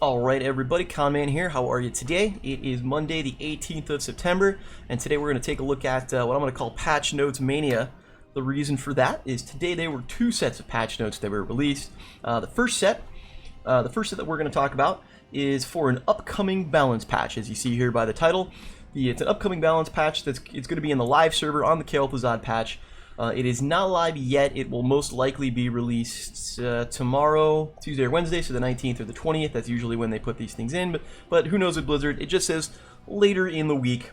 Alright everybody, Conman here. How are you today? It is Monday the 18th of September, and today we're going to take a look at what I'm going to call Patch Notes Mania. The reason for that is today there were two sets of patch notes that were released. The first set that we're going to talk about is for an upcoming balance patch, as you see here by the title. It's an upcoming balance patch it's going to be in the live server on the kel'thuzad patch. It is not live yet. It will most likely be released tomorrow, Tuesday or Wednesday, so the 19th or the 20th. That's usually when they put these things in, but who knows with Blizzard. It just says later in the week.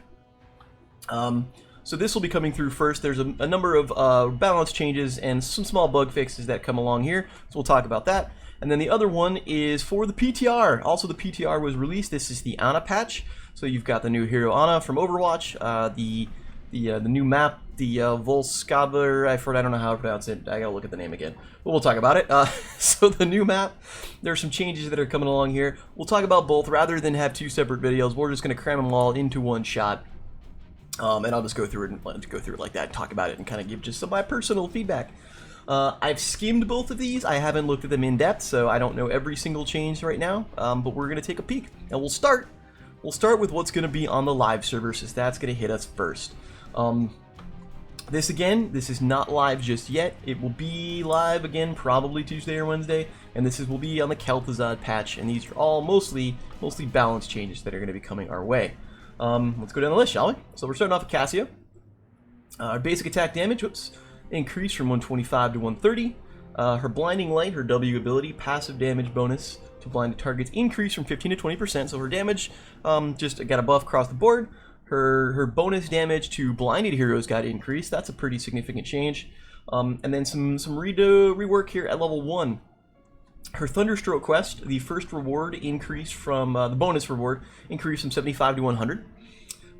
So this will be coming through first. There's a number of balance changes and some small bug fixes that come along here, so we'll talk about that. And then the other one is for the PTR. Also, the PTR was released. This is the Ana patch. So you've got the new hero Ana from Overwatch, the new map, the Volskaber, I don't know how to pronounce it. I gotta look at the name again. But we'll talk about it. So the new map, there are some changes that are coming along here. We'll talk about both rather than have two separate videos. We're just gonna cram them all into one shot. And I'll just go through it like that, talk about it, and kind of give just some of my personal feedback. I've skimmed both of these. I haven't looked at them in depth, so I don't know every single change right now. But we're gonna take a peek, and we'll start with what's gonna be on the live server, since that's gonna hit us first. This is not live just yet. It will be live again probably Tuesday or Wednesday, and will be on the kel'thuzad patch, and these are all mostly balance changes that are going to be coming our way. Let's go down the list, shall we? So we're starting off with Cassia. Our basic attack damage, increased from 125 to 130. Her blinding light, her W ability, passive damage bonus to blinded targets increased from 15 to 20%, so her damage just got a buff across the board. Her bonus damage to blinded heroes got increased. That's a pretty significant change. And then some rework here at level 1. Her Thunderstroke quest, the first reward increased from, the bonus reward increased from 75 to 100.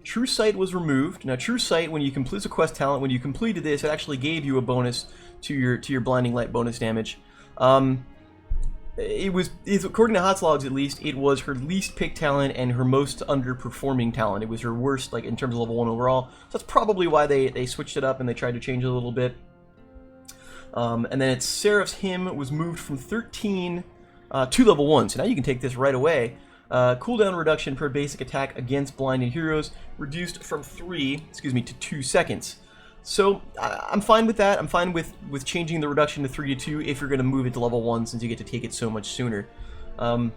True Sight was removed. Now True Sight, when you complete a quest talent, when you completed this, it actually gave you a bonus to your blinding light bonus damage. According to Hotslogs at least, it was her least picked talent and her most underperforming talent. It was her worst, like, in terms of level 1 overall. So that's probably why they switched it up and they tried to change it a little bit. And then it's Seraph's Hymn was moved from 13 to level 1. So now you can take this right away. Cooldown reduction per basic attack against blinded heroes reduced from to 2 seconds. So I'm fine with that. I'm fine with changing the reduction to 3 to 2 if you're going to move it to level 1, since you get to take it so much sooner. I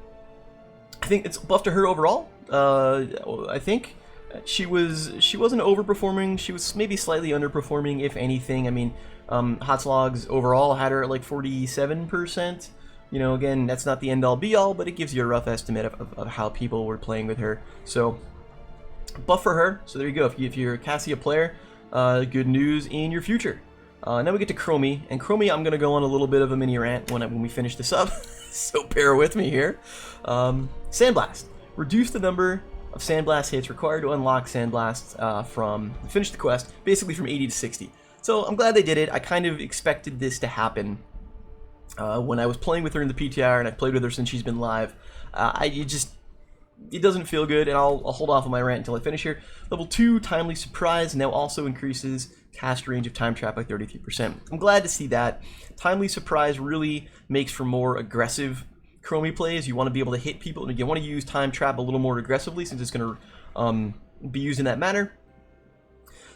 think it's a buff to her overall. I think she wasn't overperforming. She was maybe slightly underperforming, if anything. I mean, Hotslogs overall had her at like 47%. You know, again, that's not the end-all be-all, but it gives you a rough estimate of how people were playing with her. So buff for her. So there you go. If you're a Cassia player, good news in your future. Now we get to Chromie, and Chromie, I'm going to go on a little bit of a mini rant when we finish this up, so bear with me here. Sandblast. Reduce the number of Sandblast hits required to unlock Sandblast finish the quest, basically from 80 to 60. So I'm glad they did it. I kind of expected this to happen when I was playing with her in the PTR, and I've played with her since she's been live. It doesn't feel good, and I'll hold off on my rant until I finish here. Level 2, Timely Surprise, now also increases cast range of Time Trap by 33%. I'm glad to see that. Timely Surprise really makes for more aggressive Chromie plays. You want to be able to hit people, and you want to use Time Trap a little more aggressively, since it's going to be used in that manner.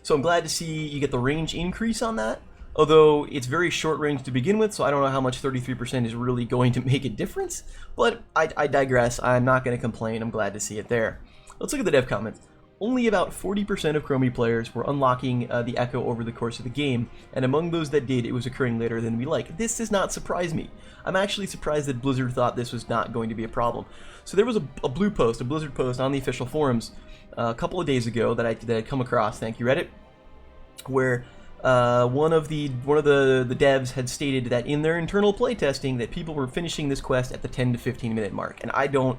So I'm glad to see you get the range increase on that. Although it's very short range to begin with, so I don't know how much 33% is really going to make a difference. But I digress. I'm not going to complain. I'm glad to see it there. Let's look at the dev comments. Only about 40% of Chromie players were unlocking the Echo over the course of the game, and among those that did, it was occurring later than we like. This does not surprise me. I'm actually surprised that Blizzard thought this was not going to be a problem. So there was a Blizzard post on the official forums a couple of days ago that I'd come across, thank you Reddit, where one of the devs had stated that in their internal playtesting that people were finishing this quest at the 10 to 15 minute mark, and I don't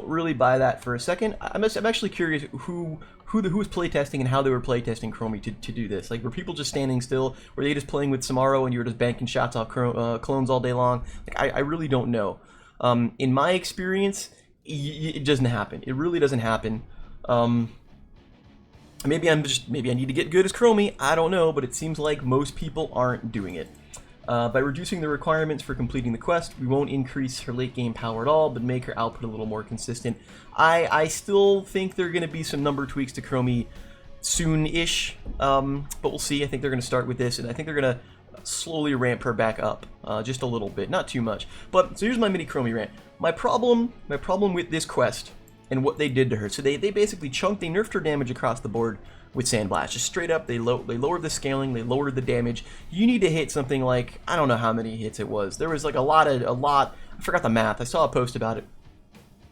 really buy that for a second. I'm actually curious who was playtesting and how they were playtesting Chromie to do this. Like, were people just standing still? Were they just playing with Samaro and you were just banking shots off clones all day long? Like, I really don't know. In my experience, it doesn't happen. It really doesn't happen. Maybe I need to get good as Chromie, I don't know, but it seems like most people aren't doing it. By reducing the requirements for completing the quest, we won't increase her late game power at all, but make her output a little more consistent. I still think there are going to be some number tweaks to Chromie soon-ish, but we'll see. I think they're going to start with this, and I think they're going to slowly ramp her back up, just a little bit, not too much. But so here's my mini Chromie rant. My problem with this quest and what they did to her. So they basically they nerfed her damage across the board with Sandblast. Just straight up, they lowered the scaling, they lowered the damage. You need to hit something like, I don't know how many hits it was. There was like a lot, I forgot the math. I saw a post about it.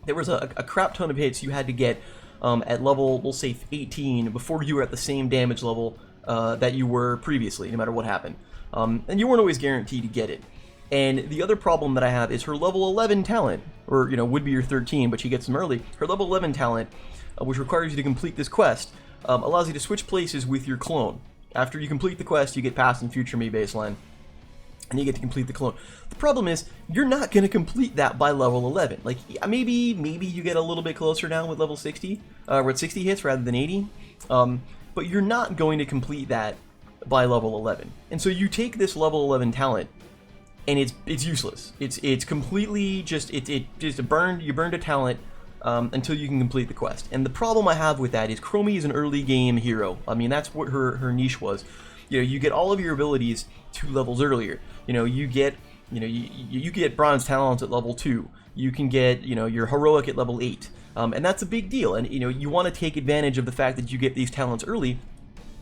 There was a crap ton of hits you had to get at level, we'll say 18, before you were at the same damage level that you were previously, no matter what happened. And you weren't always guaranteed to get it. And the other problem that I have is her level 11 talent, or, would be your 13, but she gets them early. Her level 11 talent, which requires you to complete this quest, allows you to switch places with your clone. After you complete the quest, you get past and future me baseline, and you get to complete the clone. The problem is, you're not going to complete that by level 11. Like, maybe you get a little bit closer now with level 60, with 60 hits rather than 80, but you're not going to complete that by level 11. And so you take this level 11 talent, and it's useless. It's completely just you burned a talent until you can complete the quest. And the problem I have with that is Chromie is an early game hero. I mean, that's what her niche was. You get all of your abilities 2 levels earlier. You get bronze talents at level 2. You can get your heroic at level 8, and that's a big deal. And you want to take advantage of the fact that you get these talents early.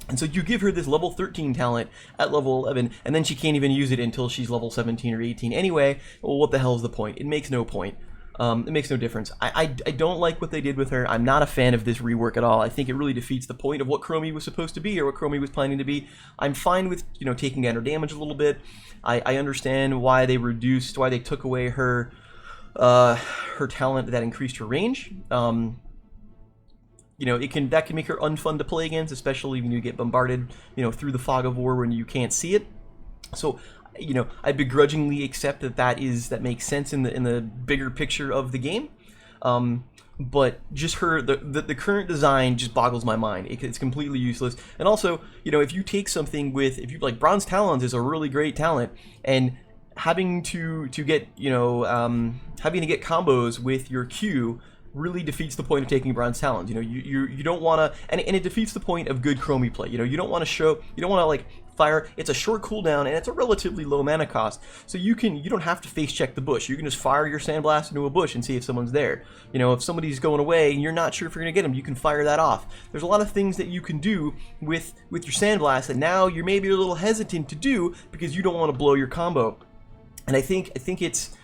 And so you give her this level 13 talent at level 11, and then she can't even use it until she's level 17 or 18 anyway. Well, what the hell is the point? It makes no point. It makes no difference. I don't like what they did with her. I'm not a fan of this rework at all. I think it really defeats the point of what Chromie was supposed to be, or what Chromie was planning to be. I'm fine with, taking down her damage a little bit. I understand why they took away her talent that increased her range. That can make her unfun to play against, especially when you get bombarded, through the fog of war when you can't see it. So, I begrudgingly accept that makes sense in the bigger picture of the game. But just the current design just boggles my mind. It's completely useless. And also, if you take something like Bronze Talons is a really great talent, and having to get combos with your Q really defeats the point of taking Bronze Talons. You don't want to, and it defeats the point of good Chromie play. You don't want to fire. It's a short cooldown, and it's a relatively low mana cost, so you don't have to face check the bush. You can just fire your Sandblast into a bush and see if someone's there. If somebody's going away and you're not sure if you're gonna get them, you can fire that off. There's a lot of things that you can do with your Sandblast that now you're maybe a little hesitant to do because you don't want to blow your combo. And I think it's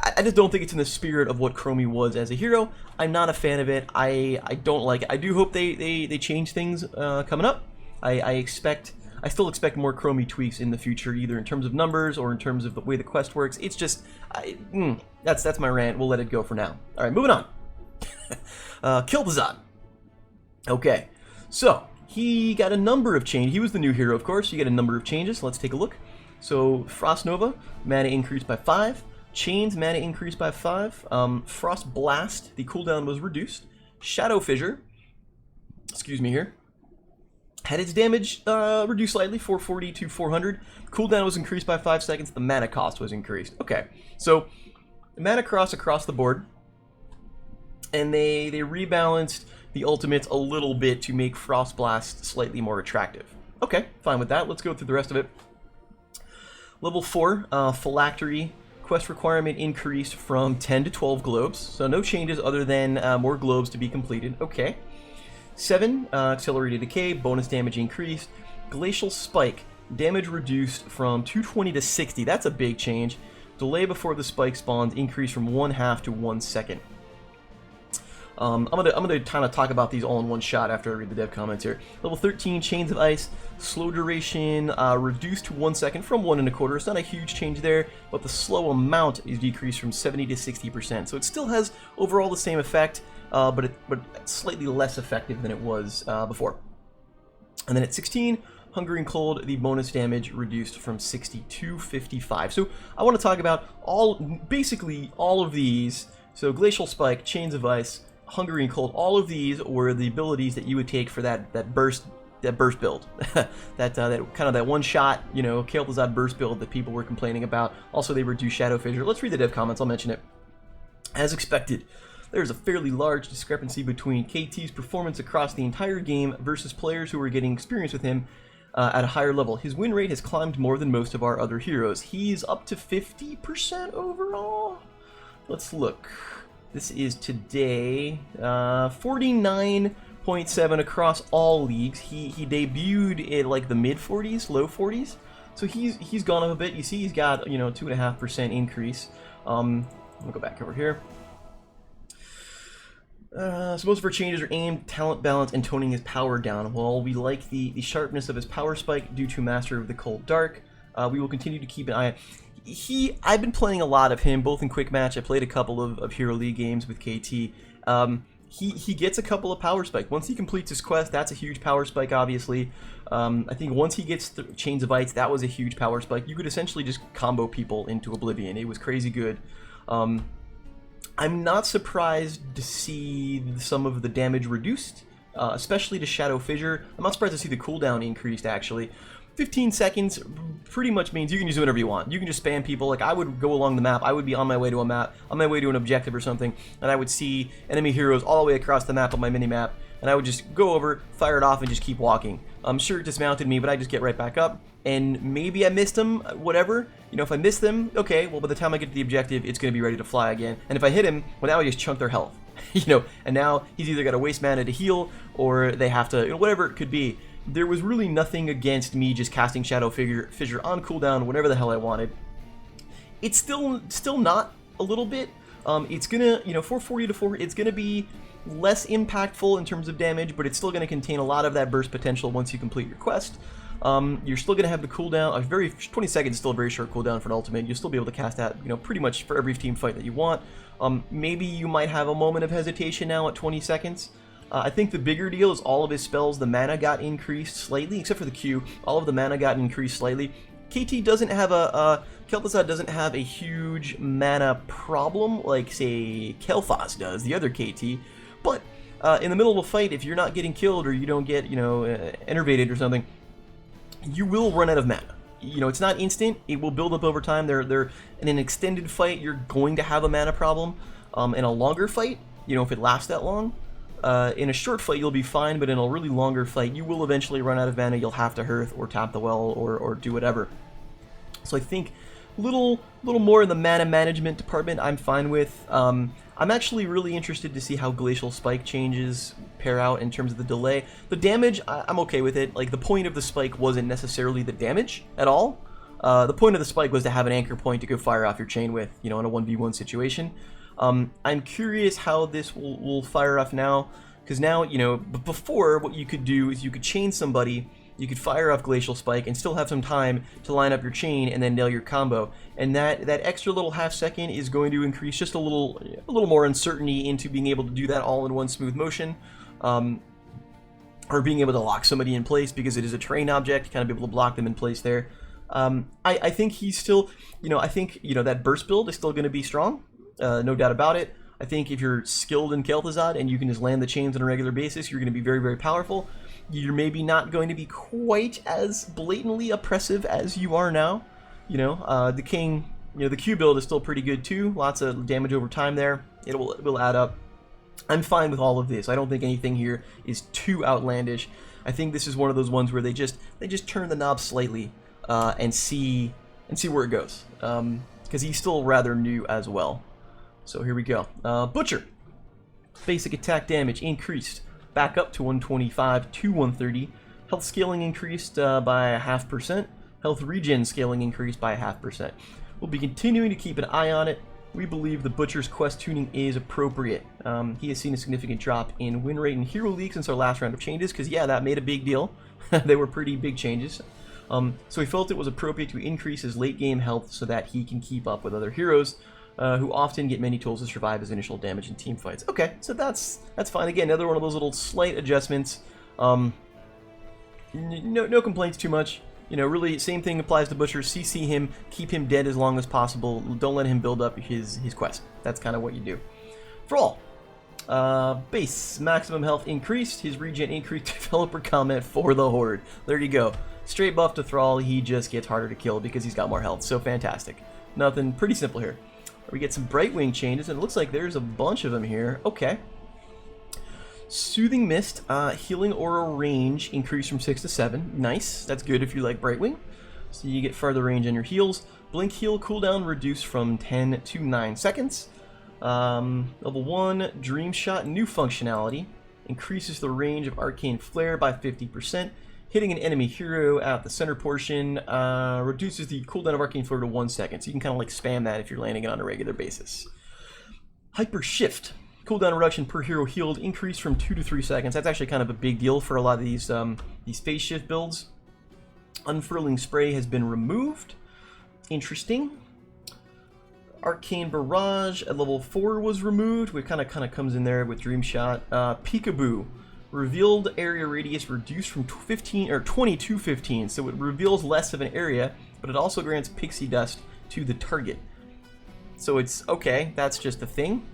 I just don't think it's in the spirit of what Chromie was as a hero. I'm not a fan of it. I don't like it. I do hope they change things coming up. I still expect more Chromie tweaks in the future, either in terms of numbers or in terms of the way the quest works. It's just, that's my rant. We'll let it go for now. All right, moving on. kel'thuzad. Okay, so he got a number of changes. He was the new hero, of course. You get a number of changes. Let's take a look. So Frost Nova, mana increased by 5. Chains, mana increased by 5. Frost Blast, the cooldown was reduced. Shadow Fissure, had its damage reduced slightly, 440 to 400. Cooldown was increased by 5 seconds. The mana cost was increased. Okay, so mana cost across the board, and they rebalanced the ultimates a little bit to make Frost Blast slightly more attractive. Okay, fine with that. Let's go through the rest of it. Level 4, Phylactery. Quest requirement increased from 10 to 12 globes, so no changes other than more globes to be completed. Okay. 7, Accelerated Decay, bonus damage increased. Glacial Spike, damage reduced from 220 to 60. That's a big change. Delay before the spike spawns increased from 1/2 to 1 second. I'm gonna kind of talk about these all in one shot after I read the dev comments here. Level 13, Chains of Ice, slow duration reduced to 1 second from 1 1/4. It's not a huge change there, but the slow amount is decreased from 70 to 60%. So it still has overall the same effect, but it's slightly less effective than it was before. And then at 16, Hungry and Cold, the bonus damage reduced from 60 to 55. So I want to talk about basically all of these. So Glacial Spike, Chains of Ice, Hungry and Cold, all of these were the abilities that you would take for that burst that burst build, that kind of that one shot, you know, kel'thuzad burst build that people were complaining about. Also, they reduced Shadow Fissure. Let's read the dev comments. I'll mention it. As expected, there is a fairly large discrepancy between KT's performance across the entire game versus players who are getting experience with him at a higher level. His win rate has climbed more than most of our other heroes. He's up to 50% overall. Let's look. This is today, 49.7 across all leagues. He debuted at like the mid 40s, low 40s. So he's gone up a bit. You see, he's got, you know, 2.5% increase. I'm gonna go back over here. So most of our changes are aimed, talent balance, and toning his power down. While we like the sharpness of his power spike due to Master of the Cold Dark, we will continue to keep an eye. I've been playing a lot of him, both in quick match. I played a couple of Hero League games with KT. He gets a couple of power spike. Once he completes his quest, that's a huge power spike, obviously. I think once he gets Chains of Ice, that was a huge power spike. You could essentially just combo people into oblivion. It was crazy good. I'm not surprised to see some of the damage reduced, especially to Shadow Fissure. I'm not surprised to see the cooldown increased, actually. 15 seconds pretty much means you can use it whenever you want. You can just spam people. Like, I would go along the map. I would be on my way to a map, on my way to an objective or something, and I would see enemy heroes all the way across the map on my mini-map, and I would just go over, fire it off, and just keep walking. I'm sure it dismounted me, but I just get right back up, and maybe I missed them, whatever. You know, if I miss them, okay, well, by the time I get to the objective, it's going to be ready to fly again. And if I hit him, well, now I just chunk their health. You know, and now he's either got to waste mana to heal, or they have to, you know, whatever it could be. There was really nothing against me just casting Shadow Fissure on cooldown whenever the hell I wanted. It's still not a little bit. It's gonna, you know, 440 to 4, it's gonna be less impactful in terms of damage, but it's still gonna contain a lot of that burst potential once you complete your quest. You're still gonna have the cooldown. 20 seconds is still a very short cooldown for an ultimate. You'll still be able to cast that, you know, pretty much for every team fight that you want. Maybe you might have a moment of hesitation now at 20 seconds. I think the bigger deal is all of his spells, the mana got increased slightly, except for the Q. All of the mana got increased slightly. KT doesn't have kel'thuzad doesn't have a huge mana problem like, say, kel'thuzad does, the other KT. But in the middle of a fight, if you're not getting killed or you don't get, you know, enervated or something, you will run out of mana. You know, it's not instant. It will build up over time. In an extended fight, you're going to have a mana problem. In a longer fight, you know, if it lasts that long, in a short fight, you'll be fine, but in a really longer fight, you will eventually run out of mana. You'll have to hearth or tap the well or do whatever. So I think a little more in the mana management department I'm fine with. I'm actually really interested to see how Glacial Spike changes pair out in terms of the delay. The damage, I'm okay with it. Like, the point of the spike wasn't necessarily the damage at all. The point of the spike was to have an anchor point to go fire off your chain with, you know, in a 1v1 situation. I'm curious how this will fire off now, because now, you know, before what you could do is you could chain somebody, you could fire off Glacial Spike and still have some time to line up your chain and then nail your combo. And that extra little half second is going to increase just a little more uncertainty into being able to do that all in one smooth motion. Or being able to lock somebody in place because it is a terrain object, kind of be able to block them in place there. I think he's still, you know, I think, you know, that burst build is still going to be strong. No doubt about it. I think if you're skilled in kel'thuzad and you can just land the chains on a regular basis, you're going to be very, very powerful. You're maybe not going to be quite as blatantly oppressive as you are now. You know, the king, you know, the Q build is still pretty good too. Lots of damage over time there. It will add up. I'm fine with all of this. I don't think anything here is too outlandish. I think this is one of those ones where they just turn the knob slightly and see where it goes. Because he's still rather new as well. So here we go. Butcher. Basic attack damage increased back up to 125 to 130. Health scaling increased by 0.5%. Health regen scaling increased by 0.5%. We'll be continuing to keep an eye on it. We believe the Butcher's quest tuning is appropriate. He has seen a significant drop in win rate in Hero League since our last round of changes, because yeah, that made a big deal. They were pretty big changes. So he felt it was appropriate to increase his late game health so that he can keep up with other heroes who often get many tools to survive his initial damage in team fights. Okay, so that's fine. Again, another one of those little slight adjustments. No complaints too much. You know, really, same thing applies to Butcher. CC him, keep him dead as long as possible. Don't let him build up his quest. That's kind of what you do. For all, Base, maximum health increased. His regen increased. Developer comment for the Horde. There you go. Straight buff to Thrall, he just gets harder to kill because he's got more health. So fantastic. Nothing, pretty simple here. We get some Brightwing changes, and it looks like there's a bunch of them here. Okay. Soothing Mist, healing aura range increased from 6 to 7. Nice. That's good if you like Brightwing. So you get further range on your heals. Blink heal cooldown reduced from 10 to 9 seconds. Level 1, Dream Shot, new functionality. Increases the range of Arcane Flare by 50%. Hitting an enemy hero at the center portion reduces the cooldown of Arcane Flare to 1 second. So you can kind of like spam that if you're landing it on a regular basis. Hyper Shift. Cooldown reduction per hero healed increased from 2 to 3 seconds. That's actually kind of a big deal for a lot of these phase shift builds. Unfurling Spray has been removed. Interesting. Arcane Barrage at level 4 was removed, which kind of comes in there with Dream Shot. Peekaboo. Revealed area radius reduced from 20 to 15, so it reveals less of an area, but it also grants pixie dust to the target. So it's okay, that's just a thing.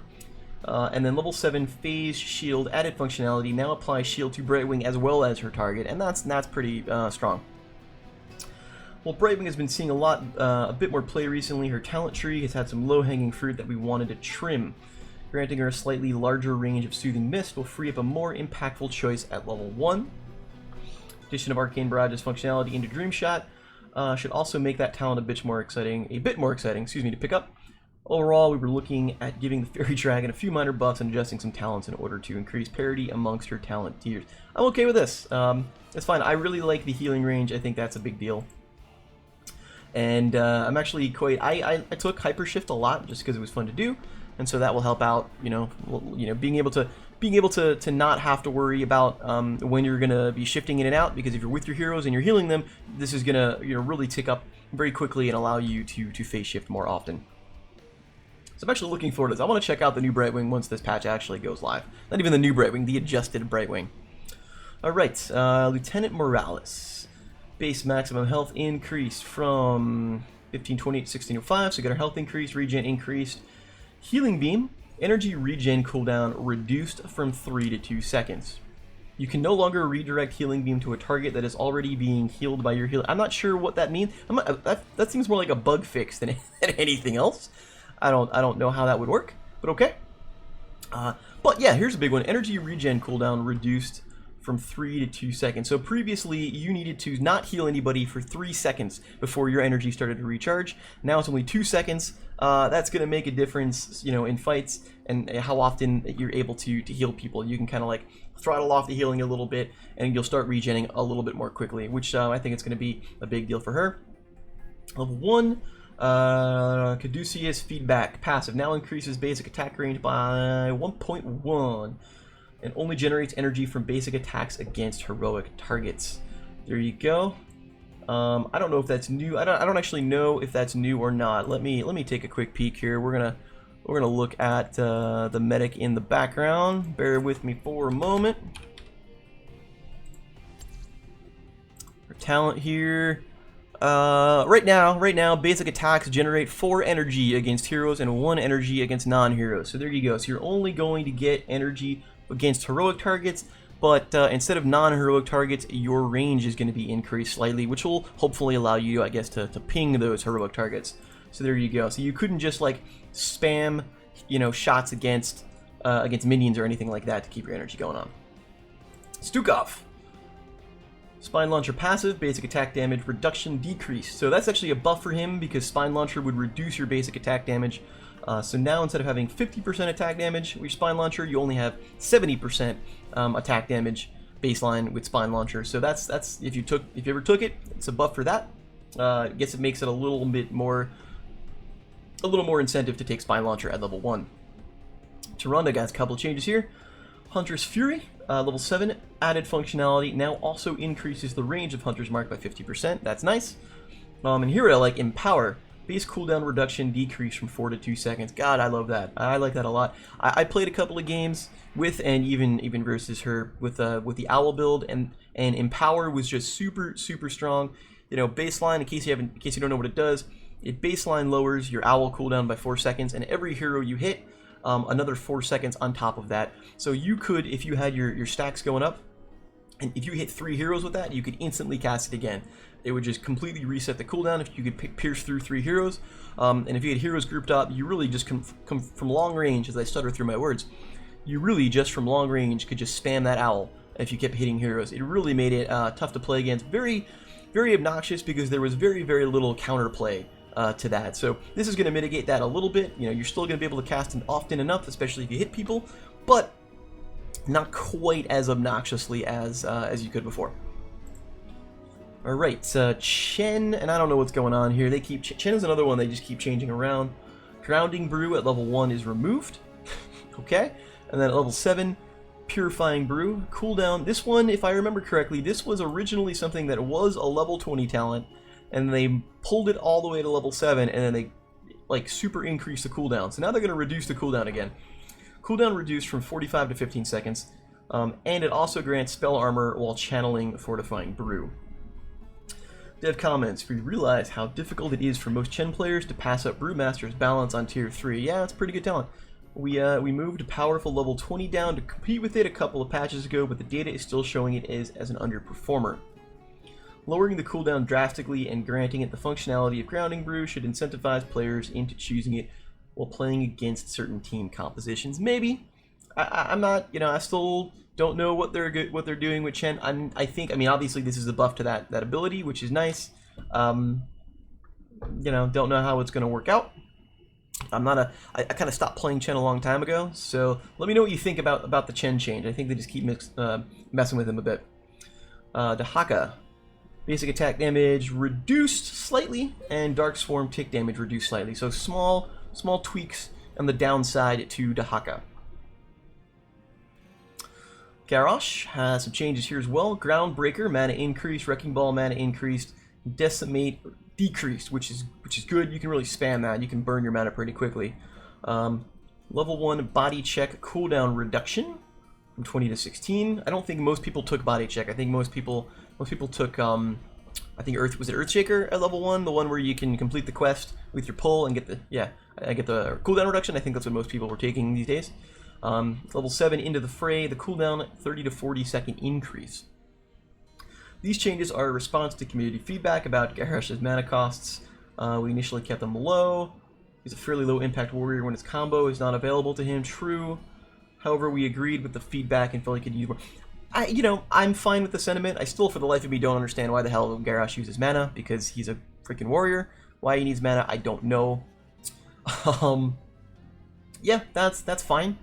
And then level 7 Phase Shield added functionality now applies shield to Brightwing as well as her target, and that's pretty strong. Well, Brightwing has been seeing a bit more play recently. Her talent tree has had some low-hanging fruit that we wanted to trim. Granting her a slightly larger range of Soothing Mist will free up a more impactful choice at level 1. Addition of Arcane Barrage's functionality into Dream Shot should also make that talent a bit more exciting, to pick up. Overall, we were looking at giving the Fairy Dragon a few minor buffs and adjusting some talents in order to increase parity amongst her talent tiers. I'm okay with this. It's fine. I really like the healing range. I think that's a big deal. And I'm actually quite. I took Hyper Shift a lot just because it was fun to do, and so that will help out. Being able to not have to worry about when you're gonna be shifting in and out, because if you're with your heroes and you're healing them, this is gonna really tick up very quickly and allow you to phase shift more often. So I'm actually looking forward to this. I want to check out the new Brightwing once this patch actually goes live. Not even the new Brightwing, the adjusted Brightwing. Alright, Lieutenant Morales. Base maximum health increased from 1520 to 1605, so we got our health increase, regen increased. Healing Beam, energy regen cooldown reduced from 3 to 2 seconds. You can no longer redirect Healing Beam to a target that is already being healed by your healer. I'm not sure what that means. That seems more like a bug fix than anything else. I don't know how that would work, but okay. But yeah, here's a big one. Energy regen cooldown reduced from 3 to 2 seconds. So previously, you needed to not heal anybody for 3 seconds before your energy started to recharge. Now it's only 2 seconds. That's going to make a difference, in fights and how often you're able to heal people. You can kind of like throttle off the healing a little bit, and you'll start regenning a little bit more quickly, which I think it's going to be a big deal for her. Level 1. Caduceus Feedback passive now increases basic attack range by 1.1 and only generates energy from basic attacks against heroic targets. There you go. I don't know if that's new. I don't actually know if that's new or not. Let me take a quick peek here. We're gonna look at the medic in the background. Bear with me for a moment. Our talent here. Right now, basic attacks generate 4 energy against heroes and 1 energy against non-heroes. So there you go. So you're only going to get energy against heroic targets, but instead of non-heroic targets, your range is going to be increased slightly, which will hopefully allow you, I guess, to ping those heroic targets. So there you go. So you couldn't just like spam, shots against minions or anything like that to keep your energy going on. Stukov. Spine Launcher passive, basic attack damage reduction decrease. So that's actually a buff for him because Spine Launcher would reduce your basic attack damage. So now instead of having 50% attack damage with Spine Launcher, you only have 70% attack damage baseline with Spine Launcher. So that's if you ever took it, it's a buff for that. I guess it makes it a little more incentive to take Spine Launcher at level 1. Tyrande got a couple of changes here. Hunter's Fury, level 7, added functionality, now also increases the range of Hunter's Mark by 50%. That's nice. And here I like Empower. Base cooldown reduction decreased from 4 to 2 seconds. God, I love that. I like that a lot. I played a couple of games with and even versus her with the Owl build, and Empower was just super strong. Baseline, in case you don't know what it does, it baseline lowers your Owl cooldown by 4 seconds, and every hero you hit another 4 seconds on top of that. So you could, if you had your stacks going up, and if you hit 3 heroes with that, you could instantly cast it again. It would just completely reset the cooldown if you could pierce through 3 heroes. And if you had heroes grouped up, you really just come from long range, as I stutter through my words, you really just from long range could just spam that owl if you kept hitting heroes. It really made it tough to play against. Very, very obnoxious because there was very, very little counterplay to that. So this is going to mitigate that a little bit. You know, you're still going to be able to cast it often enough, especially if you hit people, but not quite as obnoxiously as you could before. All right, Chen, and I don't know what's going on here. They keep Chen is another one they just keep changing around. Grounding Brew at level 1 is removed. Okay, and then at level 7, Purifying Brew. Cooldown. This one, if I remember correctly, this was originally something that was a level 20 talent, and they pulled it all the way to level 7, and then they like super increased the cooldown. So now they're going to reduce the cooldown again. Cooldown reduced from 45 to 15 seconds, and it also grants spell armor while channeling Fortifying Brew. Dev comments, we realize how difficult it is for most Chen players to pass up Brewmaster's balance on tier 3. Yeah, it's pretty good talent. We moved a powerful level 20 down to compete with it a couple of patches ago, but the data is still showing it as an underperformer. Lowering the cooldown drastically and granting it the functionality of Grounding Brew should incentivize players into choosing it while playing against certain team compositions. Maybe. I'm not, you know, I still don't know what they're doing with Chen. I think, I mean, obviously this is a buff to that ability, which is nice. You know, don't know how it's going to work out. I kind of stopped playing Chen a long time ago, so let me know what you think about the Chen change. I think they just keep messing with him a bit. Dahaka. Basic attack damage reduced slightly, and Dark Swarm tick damage reduced slightly. So small tweaks on the downside to Dahaka. Garrosh has some changes here as well. Groundbreaker, mana increased. Wrecking Ball, mana increased. Decimate decreased, which is good. You can really spam that. You can burn your mana pretty quickly. Level 1 body check cooldown reduction from 20 to 16. I don't think most people took body check. I think most people took I think Earthshaker at level 1, the one where you can complete the quest with your pull and get the cooldown reduction. I think that's what most people were taking these days. Level 7 into the fray, the cooldown 30 to 40 second increase. These changes are a response to community feedback about Garrosh's mana costs. We initially kept them low. He's a fairly low impact warrior when his combo is not available to him. True. However, we agreed with the feedback and felt like he could use more. I'm fine with the sentiment. I still, for the life of me, don't understand why the hell Garrosh uses mana, because he's a freaking warrior. Why he needs mana, I don't know. Yeah, that's fine.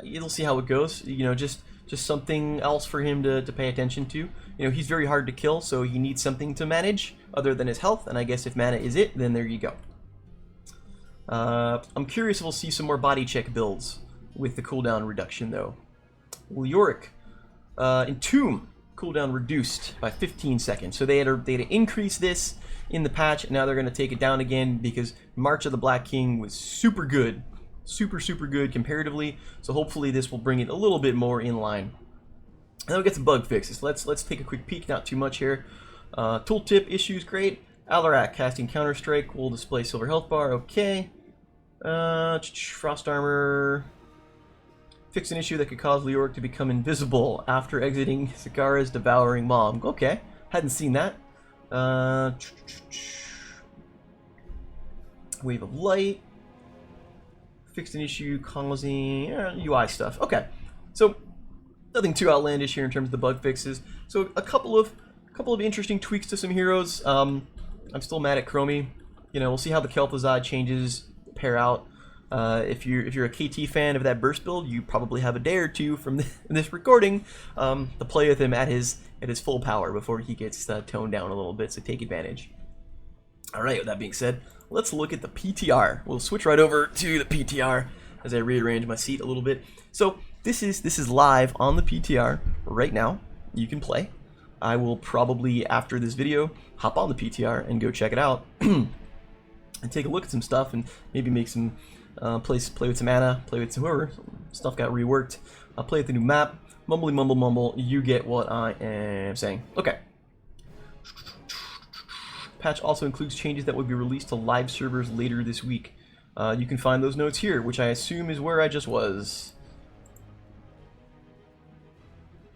You'll see how it goes. You know, just something else for him to pay attention to. You know, he's very hard to kill, so he needs something to manage other than his health, and I guess if mana is it, then there you go. I'm curious if we'll see some more body check builds with the cooldown reduction, though. Leoric. Entomb. Cooldown reduced by 15 seconds. So they had to increase this in the patch, and now they're going to take it down again because March of the Black King was super good. Super good comparatively, so hopefully this will bring it a little bit more in line. And then we'll get some bug fixes. Let's take a quick peek, not too much here. Tooltip issues, great. Alarak casting Counter-Strike will display silver health bar, okay. Frost Armor. Fix an issue that could cause Leoric to become invisible after exiting Sakara's Devouring Maw. Okay, hadn't seen that. Wave of Light. Fixed an issue causing UI stuff. Okay, so nothing too outlandish here in terms of the bug fixes. So a couple of interesting tweaks to some heroes. I'm still mad at Chromie. You know, we'll see how the kel'thuzad changes pair out. If you're a KT fan of that burst build, you probably have a day or two from this recording to play with him at his full power before he gets toned down a little bit. So take advantage. All right. With that being said, let's look at the PTR. We'll switch right over to the PTR as I rearrange my seat a little bit. So this is live on the PTR right now. You can play. I will probably, after this video, hop on the PTR and go check it out and take a look at some stuff and maybe make some play with some Anna, play with some whoever. Stuff got reworked. I'll play with the new map. Mumbly mumble mumble. You get what I am saying. Okay. Patch also includes changes that will be released to live servers later this week. You can find those notes here, which I assume is where I just was.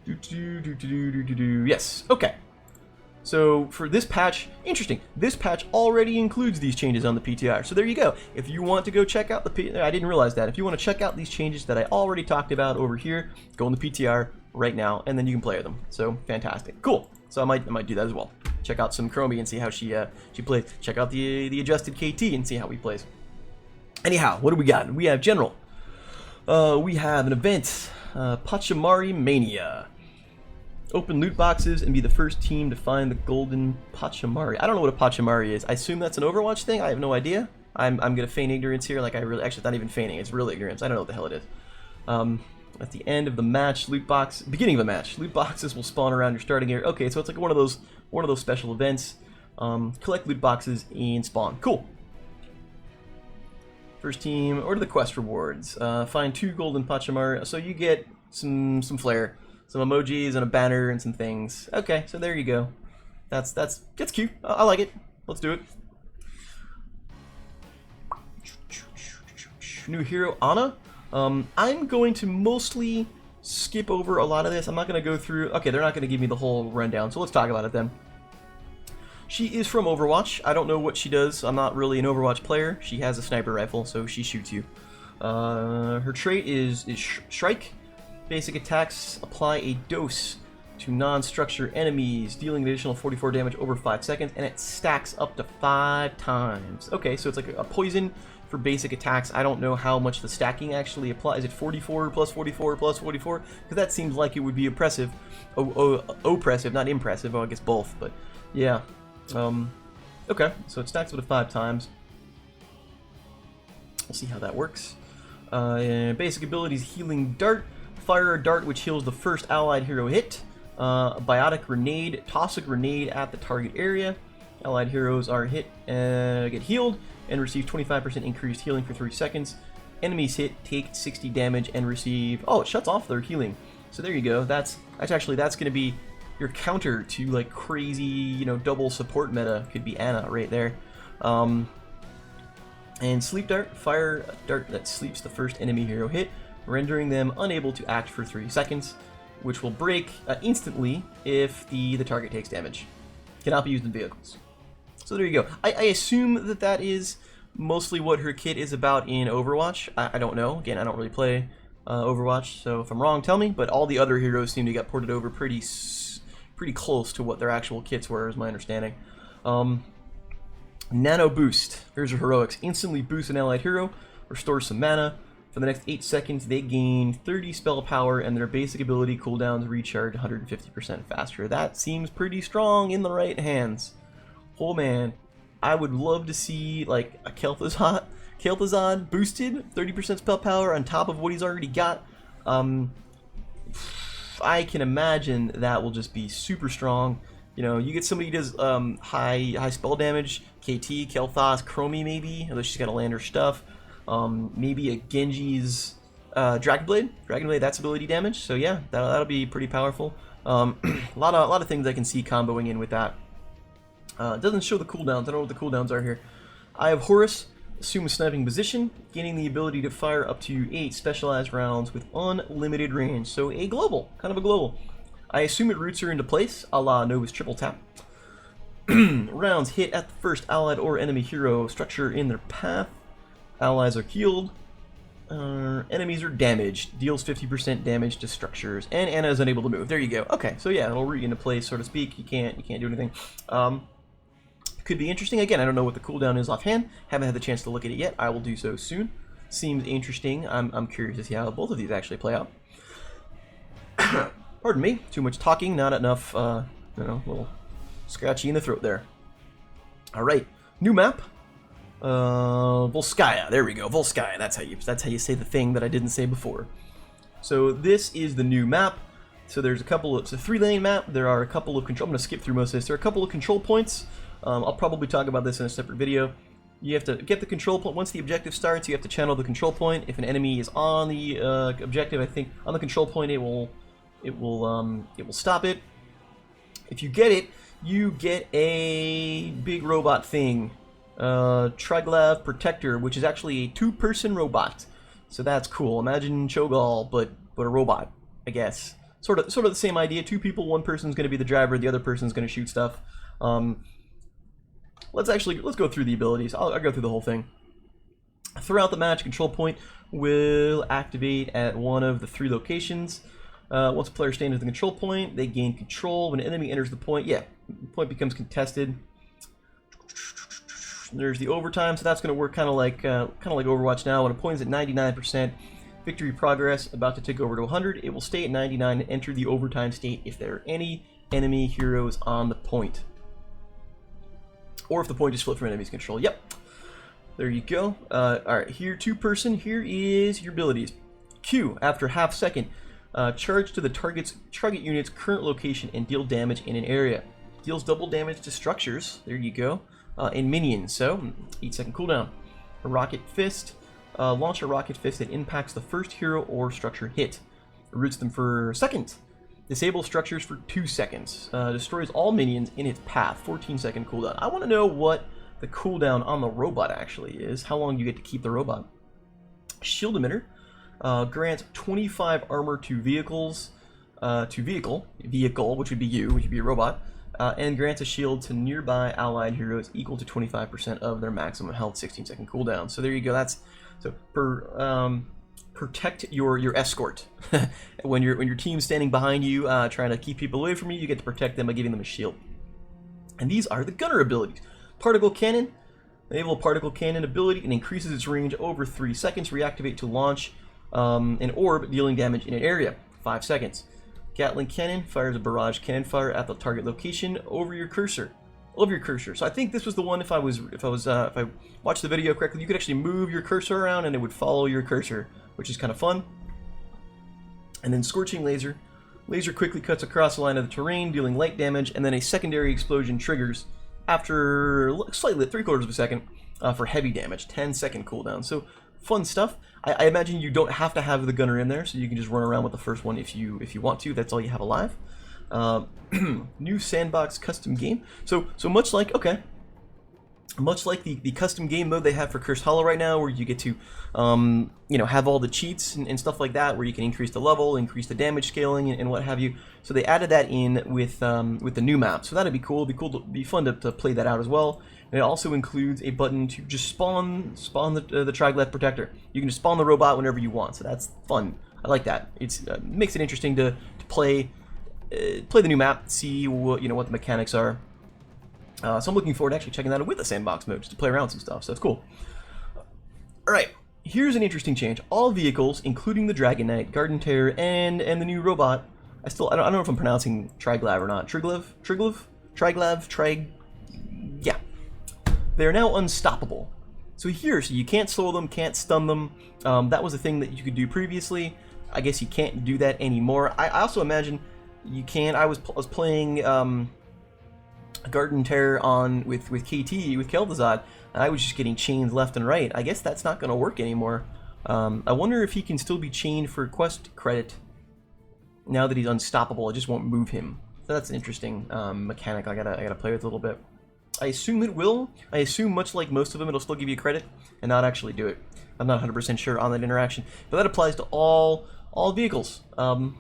Yes, okay. So for this patch, interesting, this patch already includes these changes on the PTR. So there you go. If you want to go check out the I didn't realize that. If you want to check out these changes that I already talked about over here, go in the PTR right now, and then you can play with them. So fantastic, cool. So I might do that as well. Check out some Chromie and see how she plays. Check out the adjusted KT and see how he plays. Anyhow, what do we got? We have General. We have an event, Pachamari Mania. Open loot boxes and be the first team to find the golden Pachamari. I don't know what a Pachamari is. I assume that's an Overwatch thing. I have no idea. I'm gonna feign ignorance here. Like actually, it's not even feigning. It's real ignorance. I don't know what the hell it is. At the end of the match, beginning of the match, loot boxes will spawn around your starting area. Okay, so it's like one of those special events. Collect loot boxes and spawn. Cool. First team, order the quest rewards. Find 2 golden Pachamari. So you get some flair. Some emojis and a banner and some things. Okay, so there you go. That's cute. I like it. Let's do it. New hero, Ana. I'm going to mostly skip over a lot of this. I'm not going to go through. Okay, they're not going to give me the whole rundown, so let's talk about it then. She is from Overwatch. I don't know what she does. I'm not really an Overwatch player. She has a sniper rifle, so she shoots you. Her trait is Strike. Basic attacks apply a dose to non-structure enemies, dealing an additional 44 damage over 5 seconds, and it stacks up to 5 times. Okay, so it's like a poison for basic attacks. I don't know how much the stacking actually applies. Is it 44 plus 44 plus 44? Because that seems like it would be oppressive. Oppressive, not impressive. Oh, I guess both, but yeah. Okay, so it stacks up to 5 times. We'll see how that works. Basic abilities, Healing Dart. Fire a dart which heals the first allied hero hit. Biotic Grenade. Toss a grenade at the target area. Allied heroes are hit and get healed and receive 25% increased healing for 3 seconds. Enemies hit take 60 damage and receive... Oh, it shuts off their healing. So there you go. That's going to be your counter to like crazy, you know, double support meta. Could be Ana right there. And Sleep Dart. Fire a dart that sleeps the first enemy hero hit, rendering them unable to act for 3 seconds, which will break instantly if the target takes damage. Cannot be used in vehicles. So there you go. I assume that is mostly what her kit is about in Overwatch. I don't know. Again, I don't really play Overwatch, so if I'm wrong, tell me. But all the other heroes seem to get ported over pretty close to what their actual kits were, is my understanding. Nano Boost. Here's her heroics. Instantly boost an allied hero, restores some mana. For the next 8 seconds, they gain 30 spell power, and their basic ability cooldowns recharge 150% faster. That seems pretty strong in the right hands. Oh man, I would love to see like a kel'thuzad boosted 30% spell power on top of what he's already got. I can imagine that will just be super strong. You know, you get somebody who does high spell damage, KT, kel'thuzad, Chromie maybe, although she's got to land her stuff. Maybe a Genji's Dragonblade. Dragonblade, that's ability damage. So yeah, that'll be pretty powerful. A lot of things I can see comboing in with that. It doesn't show the cooldowns. I don't know what the cooldowns are here. I have Horus. Assume a sniping position, gaining the ability to fire up to 8 specialized rounds with unlimited range. So a global, kind of a global. I assume it roots her into place, a la Nova's triple tap. Rounds hit at the first allied or enemy hero structure in their path. Allies are healed. Enemies are damaged. Deals 50% damage to structures. And Ana is unable to move. There you go. Okay, so yeah, it'll root into place, so to speak. You can't do anything. Could be interesting. Again, I don't know what the cooldown is offhand. Haven't had the chance to look at it yet. I will do so soon. Seems interesting. I'm curious to see how both of these actually play out. Pardon me. Too much talking. Not enough, a little scratchy in the throat there. All right. New map. Volskaya. There we go. Volskaya. That's how you say the thing that I didn't say before. So this is the new map. So there's a couple of... It's a 3-lane map. There are a couple of control... I'm going to skip through most of this. There are a couple of control points. I'll probably talk about this in a separate video. You have to get the control point. Once the objective starts, you have to channel the control point. If an enemy is on the objective, I think on the control point, it will stop it. If you get it, you get a big robot thing Dragonblade Protector, which is actually a 2-person robot. So that's cool. Imagine Cho'Gall, but a robot, I guess. Sort of the same idea. 2 people, 1 person's going to be the driver, the other person's going to shoot stuff. Let's go through the abilities. I'll go through the whole thing. Throughout the match, control point will activate at one of the 3 locations. Once a player stands at the control point, they gain control. When an enemy enters the point, the point becomes contested. There's the overtime, so that's going to work kind of like Overwatch now. When a point is at 99%, victory progress about to tick over to 100, it will stay at 99 and enter the overtime state if there are any enemy heroes on the point, or if the point is flipped from enemy's control. Yep, there you go. All right, here 2-person. Here is your abilities. Q, after half second, charge to the target unit's current location and deal damage in an area. Deals double damage to structures. There you go. And minions, so 8-second cooldown. A rocket fist, launch a rocket fist that impacts the first hero or structure hit. Roots them for a second. Disable structures for 2 seconds. Destroys all minions in its path. 14-second cooldown. I want to know what the cooldown on the robot actually is. How long you get to keep the robot. Shield emitter. Grants 25 armor to vehicles. Vehicle, which would be you, which would be a robot. And grants a shield to nearby allied heroes equal to 25% of their maximum health, 16-second cooldown. So there you go. That's so protect your escort. when your team's standing behind you, trying to keep people away from you, you get to protect them by giving them a shield. And these are the gunner abilities. Particle cannon, enable particle cannon ability and increases its range over 3 seconds. Reactivate to launch an orb dealing damage in an area. 5 seconds. Gatling cannon fires a barrage cannon fire at the target location over your cursor. So I think this was the one. If I watched the video correctly, you could actually move your cursor around and it would follow your cursor, which is kind of fun. And then scorching laser. Laser quickly cuts across the line of the terrain, dealing light damage, and then a secondary explosion triggers after slightly 3/4 of a second for heavy damage. 10-second cooldown. So fun stuff. I imagine you don't have to have the gunner in there, so you can just run around with the first one if you want to. That's all you have alive. New sandbox custom game. So much like the custom game mode they have for Cursed Hollow right now, where you get to have all the cheats and stuff like that, where you can increase the level, increase the damage scaling, and what have you. So they added that in with the new map. So that'd be cool. It'd be fun to play that out as well. And it also includes a button to just spawn the Dragonblade Protector. You can just spawn the robot whenever you want. So that's fun. I like that. It makes it interesting to play the new map, see what the mechanics are. So I'm looking forward to actually checking that out with the sandbox mode, just to play around with some stuff. So that's cool. All right, here's an interesting change. All vehicles, including the Dragon Knight, Garden Terror, and the new robot. I don't know if I'm pronouncing Triglav or not. Triglav. Yeah. They're now unstoppable. So you can't slow them, can't stun them. That was a thing that you could do previously. I guess you can't do that anymore. I also imagine you can. I was playing Garden Terror with KT, with kel'thuzad, and I was just getting chained left and right. I guess that's not going to work anymore. I wonder if he can still be chained for quest credit now that he's unstoppable. It just won't move him. So that's an interesting mechanic I gotta play with a little bit. I assume it will. I assume, much like most of them, it'll still give you credit and not actually do it. I'm not 100% sure on that interaction, but that applies to all vehicles.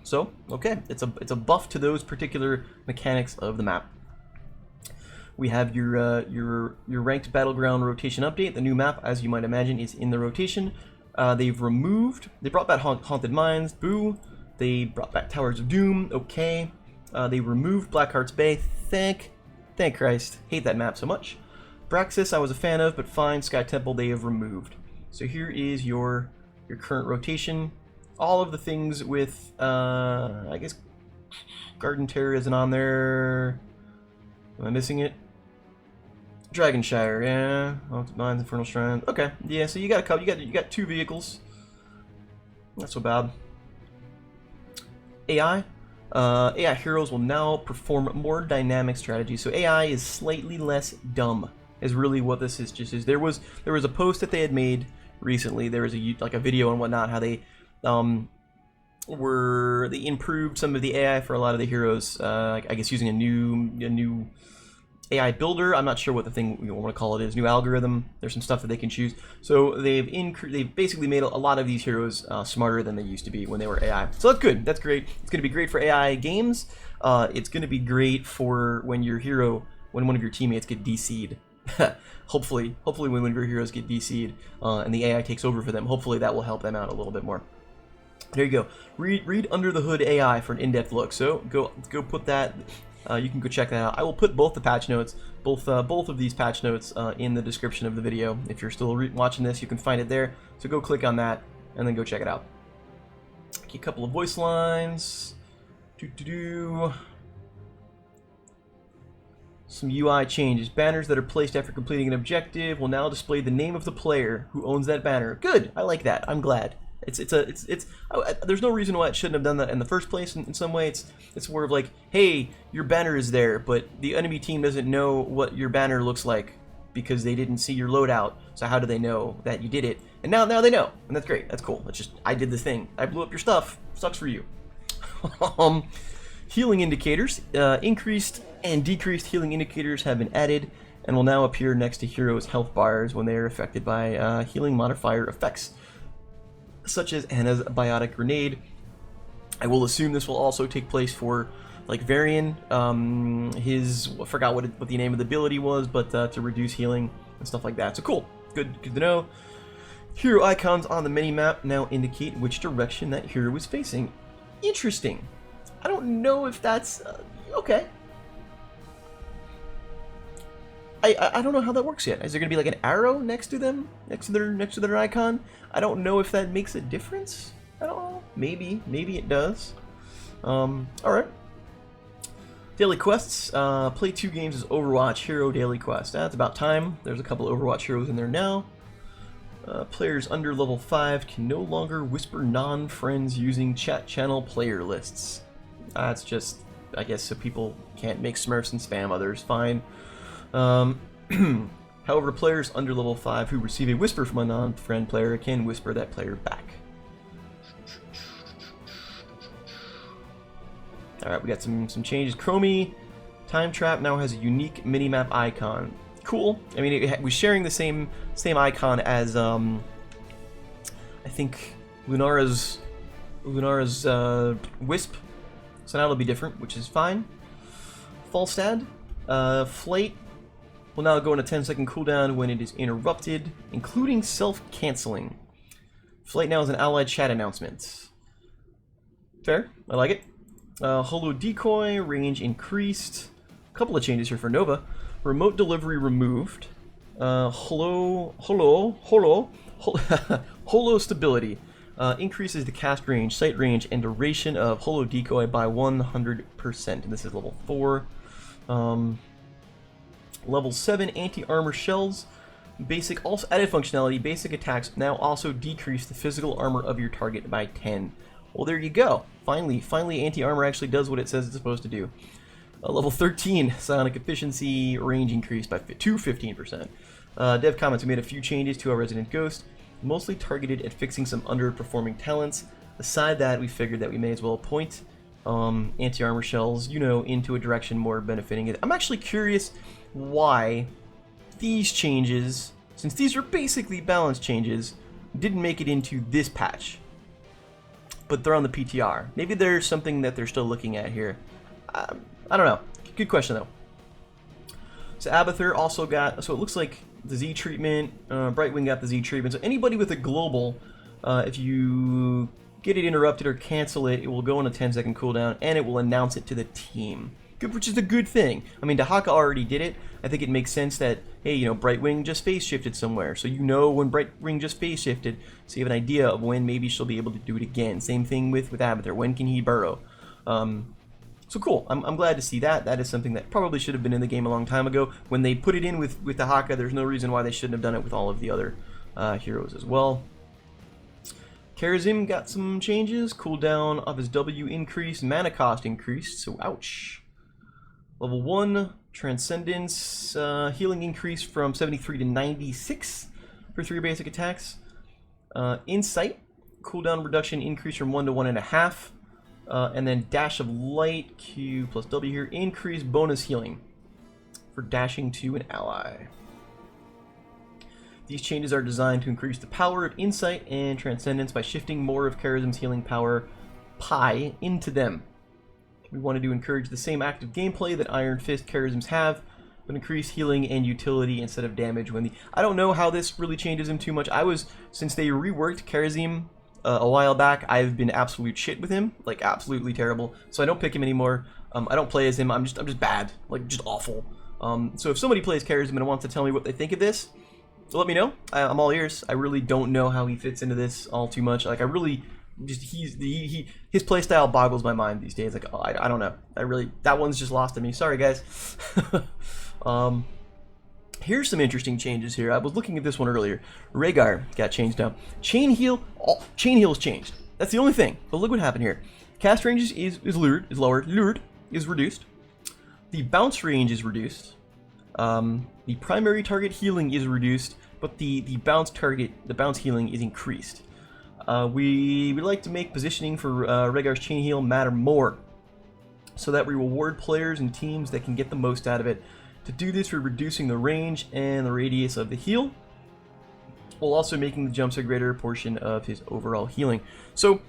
So okay, it's a buff to those particular mechanics of the map. We have your ranked battleground rotation update. The new map, as you might imagine, is in the rotation. They brought back Haunted Mines. Boo. They brought back Towers of Doom. Okay. They removed Blackheart's Bay. Thank Christ. Hate that map so much. Braxis I was a fan of, but fine. Sky Temple they have removed. So here is your current rotation. All of the things with I guess Garden Terror isn't on there. Am I missing it? Dragonshire, yeah. Haunted Mines, Infernal Shrine. Okay, yeah. So you got a couple. You got 2 vehicles. Not so bad. AI. AI heroes will now perform more dynamic strategies. So AI is slightly less dumb, is really what this is. There was a post that they had made recently. There was a video and whatnot, how they improved some of the AI for a lot of the heroes. I guess using a new AI builder. I'm not sure what the thing you want to call it is. New algorithm. There's some stuff that they can choose. So they've basically made a lot of these heroes smarter than they used to be when they were AI. So that's good. That's great. It's going to be great for AI games. It's going to be great for when one of your teammates get DC'd. hopefully when one of your heroes get DC'd and the AI takes over for them, hopefully that will help them out a little bit more. There you go. Read Under the Hood AI for an in-depth look. So go put that. You can go check that out. I will put both the patch notes, both of these patch notes in the description of the video. If you're still watching this, you can find it there. So go click on that and then go check it out. Okay, a couple of voice lines. Some UI changes. Banners that are placed after completing an objective will now display the name of the player who owns that banner. Good. I like that. I'm glad. There's no reason why it shouldn't have done that in the first place. In some way, it's more of like, hey, your banner is there, but the enemy team doesn't know what your banner looks like because they didn't see your loadout. So how do they know that you did it? And now they know, and that's great. That's cool. It's just I did this thing. I blew up your stuff. Sucks for you. Healing indicators. Increased and decreased healing indicators have been added and will now appear next to heroes' health bars when they are affected by healing modifier effects, such as Anna's biotic grenade. I will assume this will also take place for like Varian. I forgot what the name of the ability was, but to reduce healing and stuff like that. So cool, good to know. Hero icons on the mini-map now indicate which direction that hero is facing. Interesting. I don't know if that's okay. I don't know how that works yet. Is there gonna be like an arrow next to them, next to their icon? I don't know if that makes a difference at all. Maybe it does. All right. Daily quests. Play 2 games as Overwatch Hero Daily Quest. That's about time. There's a couple of Overwatch heroes in there now. Players under level 5 can no longer whisper non-friends using chat channel player lists. That's just, I guess, so people can't make smurfs and spam others. Fine. However, players under level 5 who receive a whisper from a non-friend player can whisper that player back. Alright, we got some changes. Chromie Time Trap now has a unique minimap icon. Cool. I mean, it was sharing the same icon as I think Lunara's Wisp. So now it'll be different, which is fine. Falstad. Flight will now go on a 10-second cooldown when it is interrupted, including self-canceling. Flight now is an allied chat announcement. Fair. I like it. Holo decoy, range increased. A couple of changes here for Nova. Remote delivery removed. Holo stability. Increases the cast range, sight range, and duration of Holo decoy by 100%. And this is level 4. Level 7 anti-armor shells. Basic also added functionality. Basic attacks now also decrease the physical armor of your target by 10. Well, there you go. Finally, anti-armor actually does what it says it's supposed to do. Level 13 psionic efficiency range increased by 15%. Dev comments: we made a few changes to our Resident Ghost, mostly targeted at fixing some underperforming talents. Aside that, we figured that we may as well point anti-armor shells, into a direction more benefiting it. I'm actually curious why these changes, since these are basically balance changes, didn't make it into this patch. But they're on the PTR. Maybe there's something that they're still looking at here. I don't know. Good question, though. So Abathur also got, so it looks like the Z treatment, Brightwing got the Z treatment. So anybody with a global, if you get it interrupted or cancel it, it will go on a 10-second cooldown, and it will announce it to the team. Good, which is a good thing. I mean, Dahaka already did it. I think it makes sense that, hey, Brightwing just phase shifted somewhere. So when Brightwing just phase shifted, so you have an idea of when maybe she'll be able to do it again. Same thing with Abathur. When can he burrow? So cool. I'm glad to see that. That is something that probably should have been in the game a long time ago. When they put it in with Dahaka, there's no reason why they shouldn't have done it with all of the other heroes as well. Karazim got some changes. Cooldown of his W increased. Mana cost increased, so ouch. Level 1, Transcendence, healing increased from 73 to 96 for 3 basic attacks. Insight, cooldown reduction increased from 1 to 1.5. And then Dash of Light, Q plus W here, increased bonus healing. for dashing to an ally. These changes are designed to increase the power of insight and transcendence by shifting more of Charism's healing power pie into them. We wanted to encourage the same active gameplay that Iron Fist Charisms have, but increase healing and utility instead of damage when the... I don't know how this really changes him too much. Since they reworked Charism a while back, I've been absolute shit with him, like absolutely terrible. So I don't pick him anymore. I don't play as him. I'm just bad, like just awful. So if somebody plays Charism and wants to tell me what they think of this, let me know. I'm all ears. I really don't know how he fits into this all too much. Like I really just his playstyle boggles my mind these days. Like I don't know. That one's just lost to me. Sorry guys. Here's some interesting changes here. I was looking at this one earlier. Rhaegar got changed now. Chain heal's changed. That's the only thing. But look what happened here. Cast range is lowered. Lured is reduced. The bounce range is reduced. The primary target healing is reduced, but the bounce healing is increased. We would like to make positioning for Rhaegar's chain heal matter more, so that we reward players and teams that can get the most out of it. To do this, we're reducing the range and the radius of the heal, while also making the jumps a greater portion of his overall healing. So,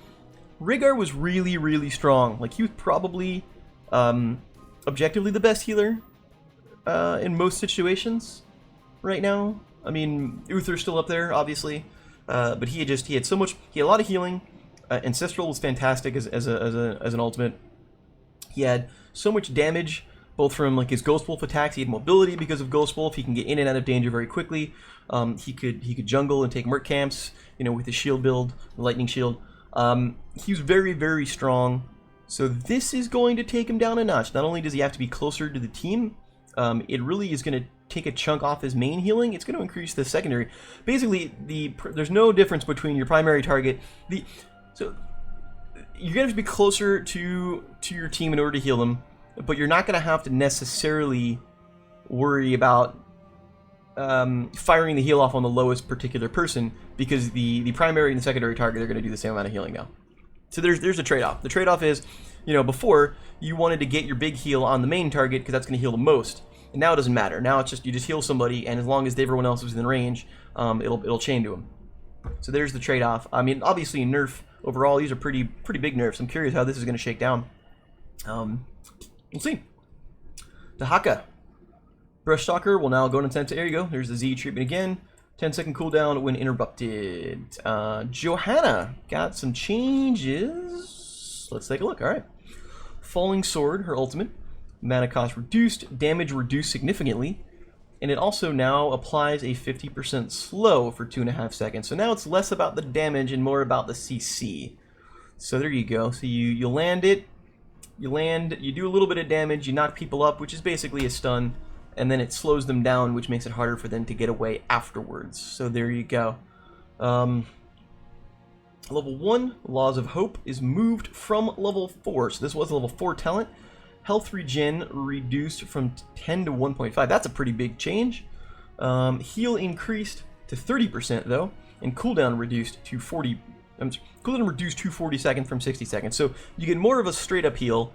Rhaegar was really, really strong. Like, he was probably, objectively the best healer in most situations right now. I mean, Uther's still up there, obviously, but he had a lot of healing. Ancestral was fantastic as an ultimate. He had so much damage, both from like his Ghost Wolf attacks. He had mobility because of Ghost Wolf. He can get in and out of danger very quickly. He could jungle and take merc camps, you know, with his shield build, lightning shield. He was very, very strong. So this is going to take him down a notch. Not only does he have to be closer to the team, it really is going to take a chunk off his main healing. It's going to increase the secondary. Basically, there's no difference between your primary target. So you're going to have to be closer to your team in order to heal them, but you're not going to have to necessarily worry about firing the heal off on the lowest particular person, because the primary and the secondary target are going to do the same amount of healing now. So there's a trade-off. The trade-off is, you know, before you wanted to get your big heal on the main target because that's going to heal the most. And now it doesn't matter. Now it's just you just heal somebody, and as long as everyone else is within range, it'll chain to them. So there's the trade-off. I mean, obviously nerf overall, these are pretty big nerfs. I'm curious how this is going to shake down. We'll see. Dahaka. Brush Stalker will now go into 10. There you go. There's the Z treatment again. 10-second cooldown when interrupted. Johanna got some changes. Let's take a look. All right. Falling Sword, her ultimate. Mana cost reduced. Damage reduced significantly. And it also now applies a 50% slow for 2.5 seconds. So now it's less about the damage and more about the CC. So there you go. So you land it. You land, you do a little bit of damage, you knock people up, which is basically a stun, and then it slows them down, which makes it harder for them to get away afterwards. So there you go. Level 1, Laws of Hope, is moved from level 4. So this was a level 4 talent. Health regen reduced from 10 to 1.5. That's a pretty big change. Heal increased to 30% though, and cooldown reduced to 40. Cooldown reduced to 40 seconds from 60 seconds. So you get more of a straight up heal